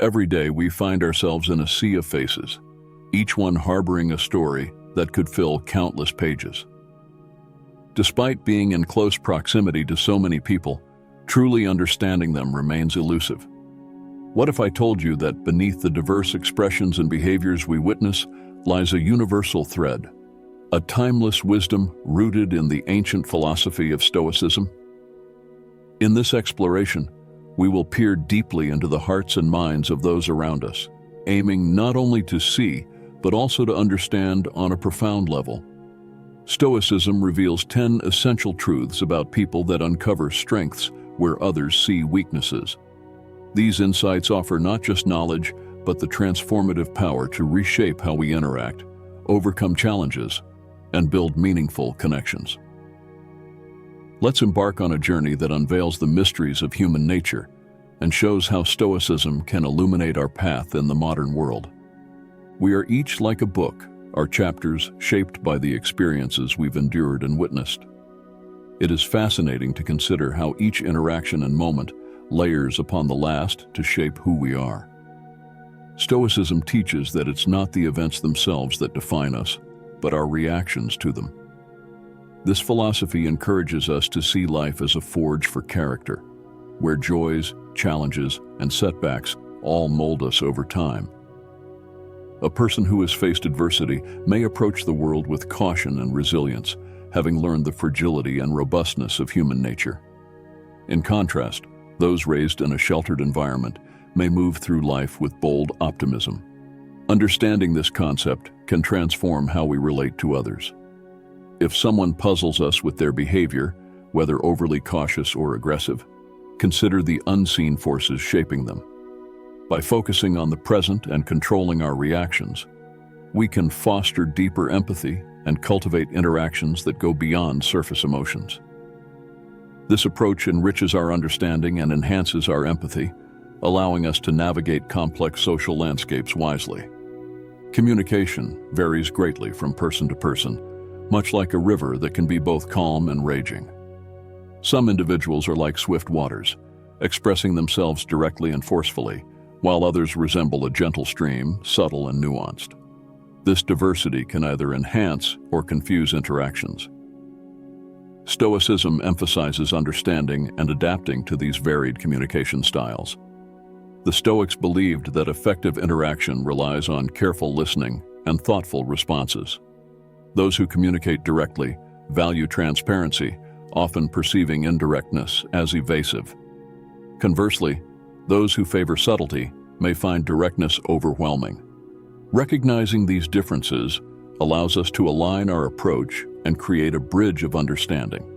every day we find ourselves in a sea of faces, each one harboring a story that could fill countless pages. Despite being in close proximity to so many people, truly understanding them remains elusive. What if I told you that beneath the diverse expressions and behaviors we witness lies a universal thread, a timeless wisdom rooted in the ancient philosophy of Stoicism? In this exploration, we will peer deeply into the hearts and minds of those around us, aiming not only to see, but also to understand on a profound level. Stoicism reveals 10 essential truths about people that uncover strengths where others see weaknesses. These insights offer not just knowledge, but the transformative power to reshape how we interact, overcome challenges, and build meaningful connections. Let's embark on a journey that unveils the mysteries of human nature and shows how Stoicism can illuminate our path in the modern world. We are each like a book, our chapters shaped by the experiences we've endured and witnessed. It is fascinating to consider how each interaction and moment layers upon the last to shape who we are. Stoicism teaches that it's not the events themselves that define us, but our reactions to them. This philosophy encourages us to see life as a forge for character, where joys, challenges, and setbacks all mold us over time. A person who has faced adversity may approach the world with caution and resilience, having learned the fragility and robustness of human nature. In contrast, those raised in a sheltered environment may move through life with bold optimism. Understanding this concept can transform how we relate to others. If someone puzzles us with their behavior, whether overly cautious or aggressive, consider the unseen forces shaping them. By focusing on the present and controlling our reactions, we can foster deeper empathy and cultivate interactions that go beyond surface emotions. This approach enriches our understanding and enhances our empathy, allowing us to navigate complex social landscapes wisely. Communication varies greatly from person to person, much like a river that can be both calm and raging. Some individuals are like swift waters, expressing themselves directly and forcefully, while others resemble a gentle stream, subtle and nuanced. This diversity can either enhance or confuse interactions. Stoicism emphasizes understanding and adapting to these varied communication styles. The Stoics believed that effective interaction relies on careful listening and thoughtful responses. Those who communicate directly value transparency, often perceiving indirectness as evasive. Conversely, those who favor subtlety may find directness overwhelming. Recognizing these differences allows us to align our approach and create a bridge of understanding.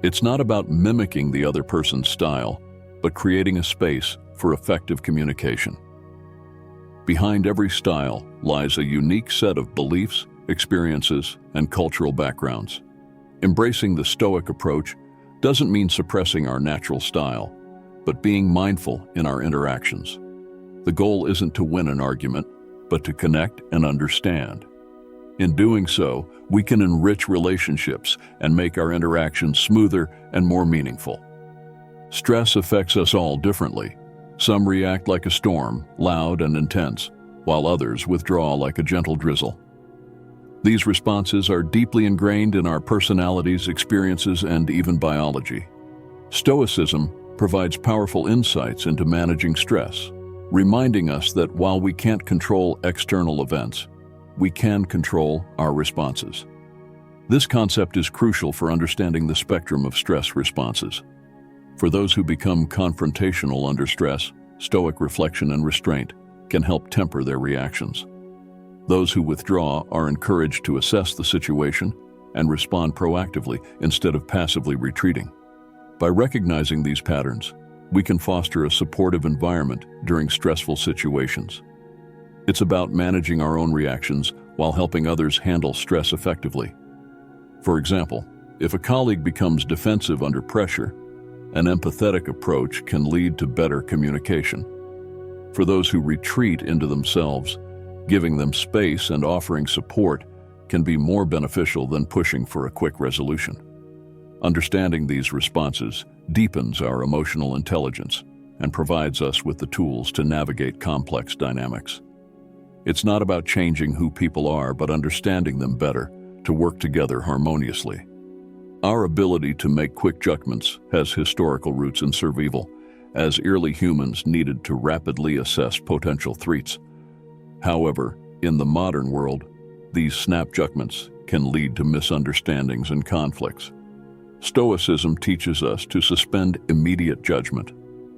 It's not about mimicking the other person's style, but creating a space for effective communication. Behind every style lies a unique set of beliefs, experiences, and cultural backgrounds. Embracing the Stoic approach doesn't mean suppressing our natural style, but being mindful in our interactions. The goal isn't to win an argument, but to connect and understand. In doing so, we can enrich relationships and make our interactions smoother and more meaningful. Stress affects us all differently. Some react like a storm, loud and intense, while others withdraw like a gentle drizzle. These responses are deeply ingrained in our personalities, experiences, and even biology. Stoicism provides powerful insights into managing stress, reminding us that while we can't control external events, we can control our responses. This concept is crucial for understanding the spectrum of stress responses. For those who become confrontational under stress, Stoic reflection and restraint can help temper their reactions. Those who withdraw are encouraged to assess the situation and respond proactively instead of passively retreating. By recognizing these patterns, we can foster a supportive environment during stressful situations. It's about managing our own reactions while helping others handle stress effectively. For example, if a colleague becomes defensive under pressure, an empathetic approach can lead to better communication. For those who retreat into themselves, giving them space and offering support can be more beneficial than pushing for a quick resolution. Understanding these responses deepens our emotional intelligence, and provides us with the tools to navigate complex dynamics. It's not about changing who people are, but understanding them better to work together harmoniously. Our ability to make quick judgments has historical roots in survival, as early humans needed to rapidly assess potential threats. However, in the modern world, these snap judgments can lead to misunderstandings and conflicts. Stoicism teaches us to suspend immediate judgment.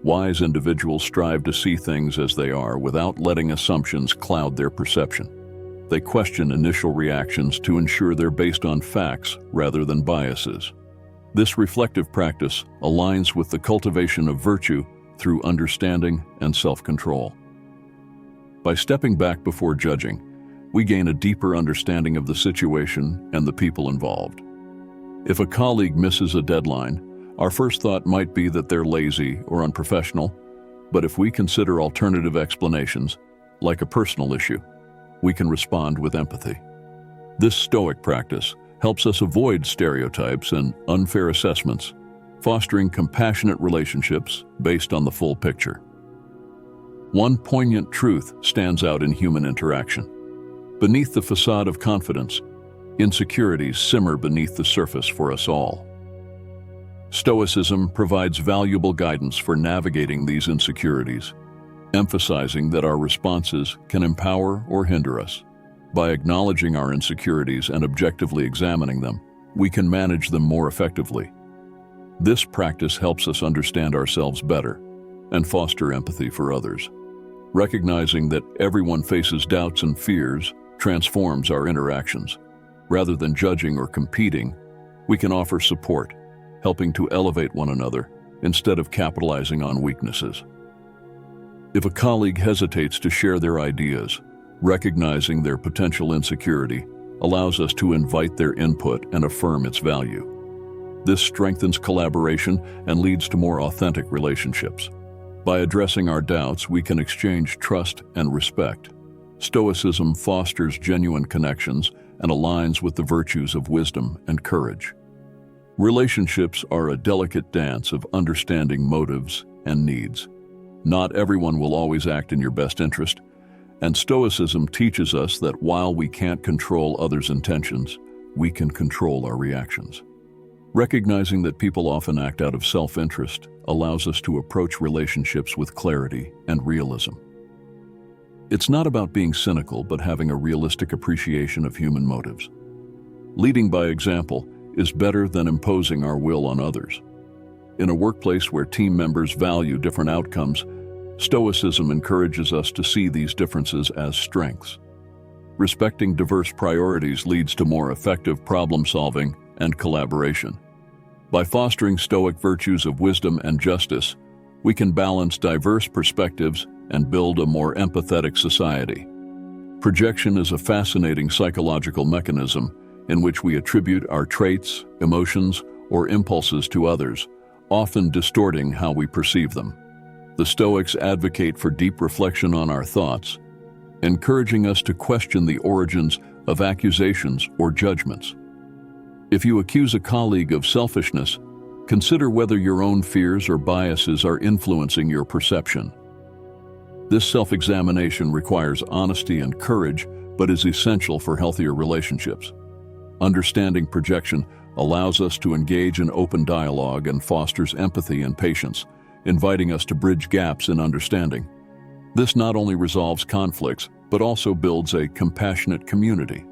Wise individuals strive to see things as they are without letting assumptions cloud their perception. They question initial reactions to ensure they're based on facts rather than biases. This reflective practice aligns with the cultivation of virtue through understanding and self-control. By stepping back before judging, we gain a deeper understanding of the situation and the people involved. If a colleague misses a deadline, our first thought might be that they're lazy or unprofessional, but if we consider alternative explanations, like a personal issue, we can respond with empathy. This Stoic practice helps us avoid stereotypes and unfair assessments, fostering compassionate relationships based on the full picture. One poignant truth stands out in human interaction. Beneath the facade of confidence, insecurities simmer beneath the surface for us all. Stoicism provides valuable guidance for navigating these insecurities, emphasizing that our responses can empower or hinder us. By acknowledging our insecurities and objectively examining them, we can manage them more effectively. This practice helps us understand ourselves better and foster empathy for others. Recognizing that everyone faces doubts and fears transforms our interactions. Rather than judging or competing, we can offer support, helping to elevate one another instead of capitalizing on weaknesses. If a colleague hesitates to share their ideas, recognizing their potential insecurity allows us to invite their input and affirm its value. This strengthens collaboration and leads to more authentic relationships. By addressing our doubts, we can exchange trust and respect. Stoicism fosters genuine connections and aligns with the virtues of wisdom and courage. Relationships are a delicate dance of understanding motives and needs. Not everyone will always act in your best interest, and Stoicism teaches us that while we can't control others' intentions, we can control our reactions. Recognizing that people often act out of self-interest allows us to approach relationships with clarity and realism. It's not about being cynical, but having a realistic appreciation of human motives. Leading by example is better than imposing our will on others. In a workplace where team members value different outcomes, Stoicism encourages us to see these differences as strengths. Respecting diverse priorities leads to more effective problem-solving and collaboration. By fostering Stoic virtues of wisdom and justice, we can balance diverse perspectives and build a more empathetic society. Projection is a fascinating psychological mechanism in which we attribute our traits, emotions, or impulses to others, often distorting how we perceive them. The Stoics advocate for deep reflection on our thoughts, encouraging us to question the origins of accusations or judgments. If you accuse a colleague of selfishness, consider whether your own fears or biases are influencing your perception. This self-examination requires honesty and courage, but is essential for healthier relationships. Understanding projection allows us to engage in open dialogue and fosters empathy and patience, inviting us to bridge gaps in understanding. This not only resolves conflicts, but also builds a compassionate community.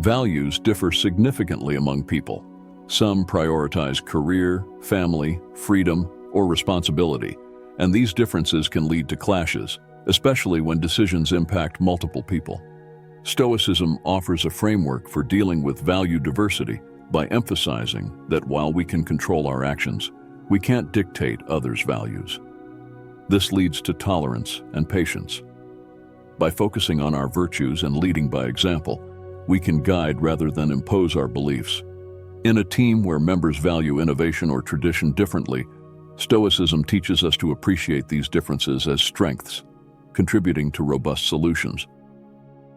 Values differ significantly among people. Some prioritize career, family, freedom, or responsibility, and these differences can lead to clashes, especially when decisions impact multiple people. Stoicism offers a framework for dealing with value diversity by emphasizing that while we can control our actions, we can't dictate others' values. This leads to tolerance and patience. By focusing on our virtues and leading by example, we can guide rather than impose our beliefs. In a team where members value innovation or tradition differently, Stoicism teaches us to appreciate these differences as strengths, contributing to robust solutions.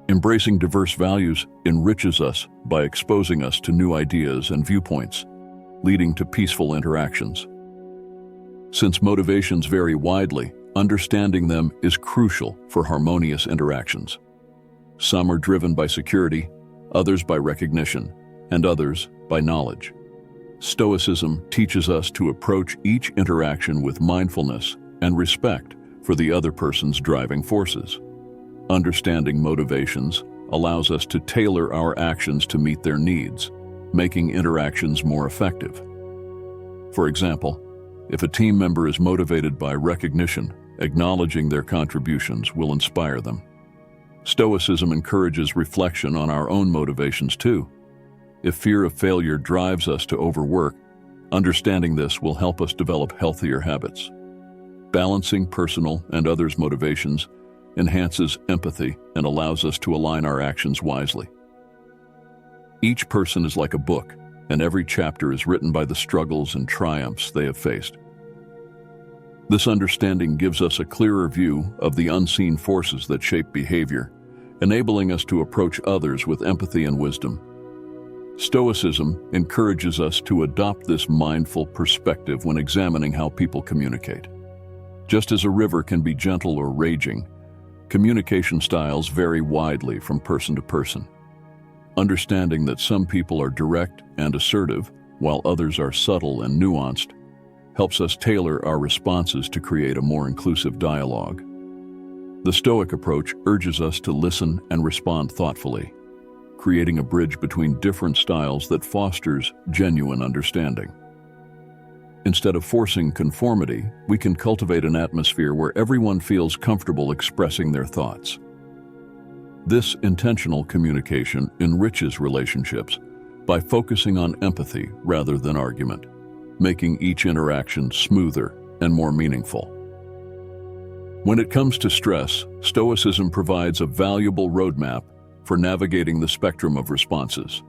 Embracing diverse values enriches us by exposing us to new ideas and viewpoints, leading to peaceful interactions. Since motivations vary widely, understanding them is crucial for harmonious interactions. Some are driven by security, others by recognition, and others by knowledge. Stoicism teaches us to approach each interaction with mindfulness and respect for the other person's driving forces. Understanding motivations allows us to tailor our actions to meet their needs, making interactions more effective. For example, if a team member is motivated by recognition, acknowledging their contributions will inspire them. Stoicism encourages reflection on our own motivations too. If fear of failure drives us to overwork, understanding this will help us develop healthier habits. Balancing personal and others' motivations enhances empathy and allows us to align our actions wisely. Each person is like a book, and every chapter is written by the struggles and triumphs they have faced. This understanding gives us a clearer view of the unseen forces that shape behavior, enabling us to approach others with empathy and wisdom. Stoicism encourages us to adopt this mindful perspective when examining how people communicate. Just as a river can be gentle or raging, communication styles vary widely from person to person. Understanding that some people are direct and assertive, while others are subtle and nuanced, helps us tailor our responses to create a more inclusive dialogue. The Stoic approach urges us to listen and respond thoughtfully, creating a bridge between different styles that fosters genuine understanding. Instead of forcing conformity, we can cultivate an atmosphere where everyone feels comfortable expressing their thoughts. This intentional communication enriches relationships by focusing on empathy rather than argument, making each interaction smoother and more meaningful. When it comes to stress, Stoicism provides a valuable roadmap for navigating the spectrum of responses.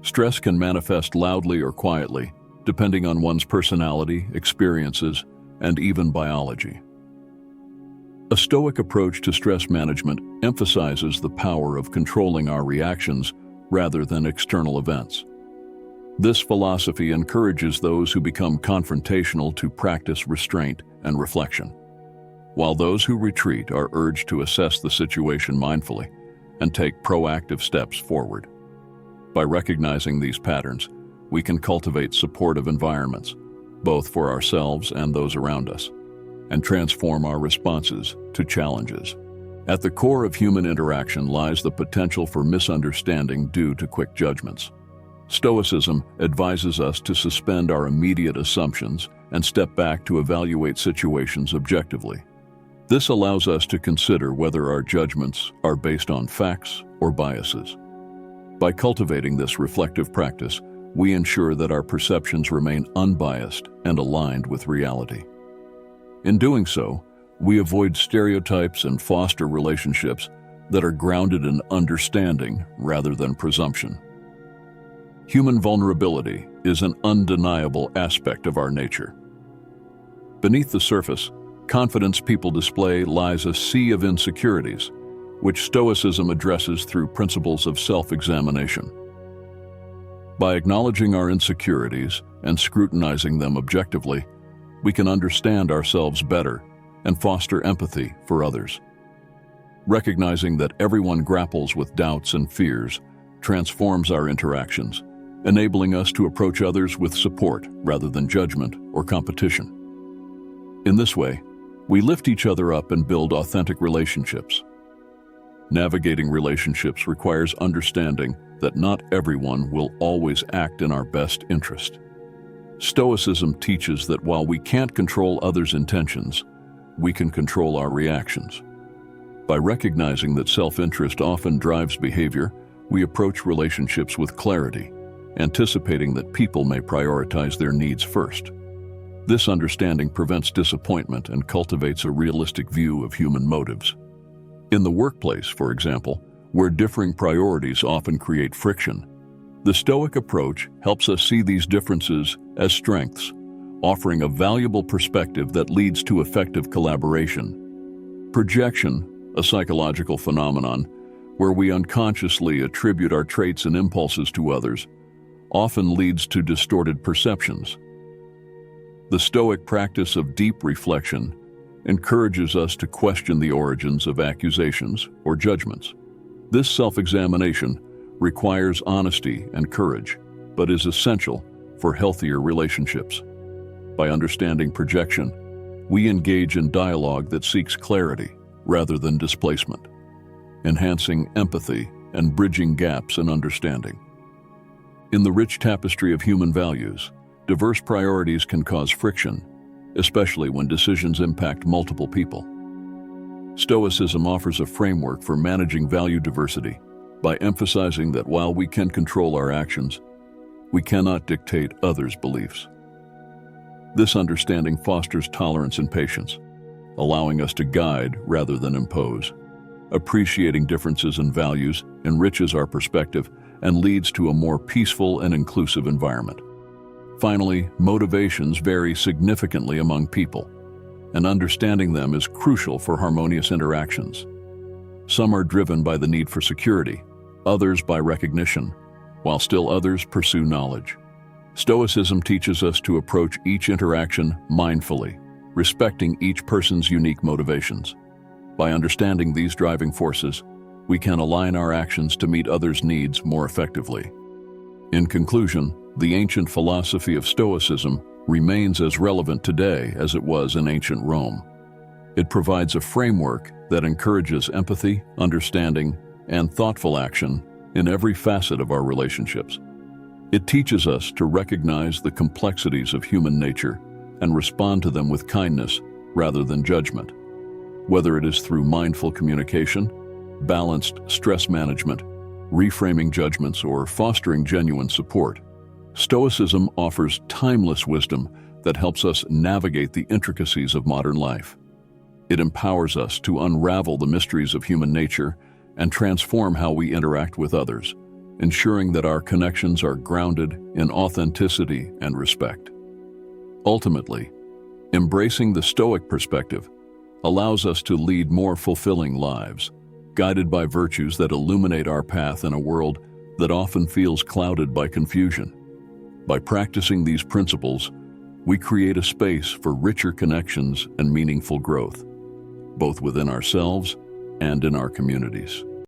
Stress can manifest loudly or quietly, depending on one's personality, experiences, and even biology. A Stoic approach to stress management emphasizes the power of controlling our reactions rather than external events. This philosophy encourages those who become confrontational to practice restraint and reflection, while those who retreat are urged to assess the situation mindfully and take proactive steps forward. By recognizing these patterns, we can cultivate supportive environments, both for ourselves and those around us, and transform our responses to challenges. At the core of human interaction lies the potential for misunderstanding due to quick judgments. Stoicism advises us to suspend our immediate assumptions and step back to evaluate situations objectively. This allows us to consider whether our judgments are based on facts or biases. By cultivating this reflective practice, we ensure that our perceptions remain unbiased and aligned with reality. In doing so, we avoid stereotypes and foster relationships that are grounded in understanding rather than presumption. Human vulnerability is an undeniable aspect of our nature. Beneath the surface, confidence people display lies a sea of insecurities, which Stoicism addresses through principles of self-examination. By acknowledging our insecurities and scrutinizing them objectively, we can understand ourselves better and foster empathy for others. Recognizing that everyone grapples with doubts and fears transforms our interactions, enabling us to approach others with support rather than judgment or competition. In this way, we lift each other up and build authentic relationships. Navigating relationships requires understanding that not everyone will always act in our best interest. Stoicism teaches that while we can't control others' intentions, we can control our reactions. By recognizing that self-interest often drives behavior, we approach relationships with clarity, anticipating that people may prioritize their needs first. This understanding prevents disappointment and cultivates a realistic view of human motives. In the workplace, for example, where differing priorities often create friction, the Stoic approach helps us see these differences as strengths, offering a valuable perspective that leads to effective collaboration. Projection, a psychological phenomenon where we unconsciously attribute our traits and impulses to others, often leads to distorted perceptions. The Stoic practice of deep reflection encourages us to question the origins of accusations or judgments. This self-examination requires honesty and courage, but is essential for healthier relationships. By understanding projection, we engage in dialogue that seeks clarity rather than displacement, enhancing empathy and bridging gaps in understanding. In the rich tapestry of human values, diverse priorities can cause friction, especially when decisions impact multiple people. Stoicism offers a framework for managing value diversity by emphasizing that while we can control our actions, we cannot dictate others' beliefs. This understanding fosters tolerance and patience, allowing us to guide rather than impose. Appreciating differences in values enriches our perspective and leads to a more peaceful and inclusive environment. Finally, motivations vary significantly among people, and understanding them is crucial for harmonious interactions. Some are driven by the need for security, others by recognition, while still others pursue knowledge. Stoicism teaches us to approach each interaction mindfully, respecting each person's unique motivations. By understanding these driving forces, we can align our actions to meet others' needs more effectively. In conclusion, the ancient philosophy of Stoicism remains as relevant today as it was in ancient Rome. It provides a framework that encourages empathy, understanding, and thoughtful action in every facet of our relationships. It teaches us to recognize the complexities of human nature and respond to them with kindness rather than judgment. Whether it is through mindful communication, balanced stress management, reframing judgments, or fostering genuine support, Stoicism offers timeless wisdom that helps us navigate the intricacies of modern life. It empowers us to unravel the mysteries of human nature and transform how we interact with others, ensuring that our connections are grounded in authenticity and respect. Ultimately, embracing the Stoic perspective allows us to lead more fulfilling lives, guided by virtues that illuminate our path in a world that often feels clouded by confusion. By practicing these principles, we create a space for richer connections and meaningful growth, both within ourselves and in our communities.